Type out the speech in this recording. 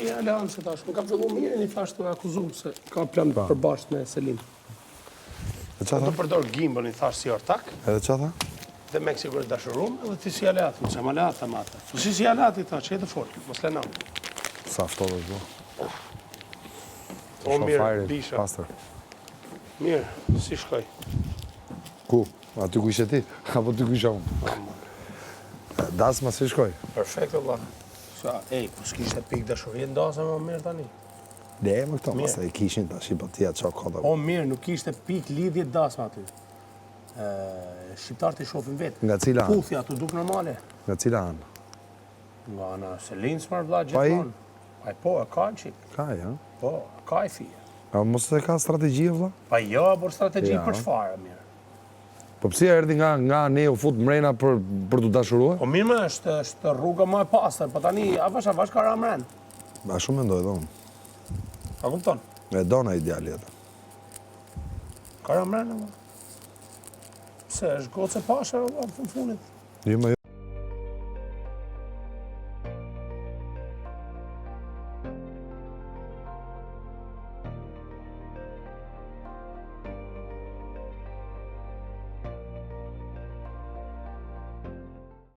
i aleancë tash. Më ka fillu mirë, një thash të akuzum se ka plan përbashkët me Selin. E qa Do tha? përdor gimbal, i thash si ortak, Edhe qa tha? dhe me sigurisht dashurum, edhe ti si aleat, më çam aleat ta mata. Si aleat i thash, çe të fort, mos lëna. Sa ftohet bo. O mirë, Shofajri, bisha. pastër. Mirë, si shkoj? Ku? Aty ku ishe ti? Apo ty ku isha unë? Dasma si shkoj? Perfekt, Allah. Sa, po s'kishte pikë dashurie ndasa më mirë tani. Ne, më këto, Mirë. masa i kishin tash i batia qa konta. O mirë, nuk kishte pikë lidhje dasma aty. Shqiptarët i shohin vetë. Nga cila anë? Puthja aty duk normale. Nga cila anë? Nga ana Selin smar vlla Pa i? gjithmonë. Ai po, e ka qik. Ka, ja. Po, ka i fije. A mos e ka strategji, vlla? Pa jo, por strategji Ja. për çfarë, mirë. Po pse erdhi nga ne u fut mrena për të dashuruar? Po mirë më është rruga më e pastër, po tani avash ka ramren. A shumë mendoj edhe unë. A kupton? E dona ideali atë. Ka ramren, ama. Pse, është gocë e pashër, në funit. Jo, më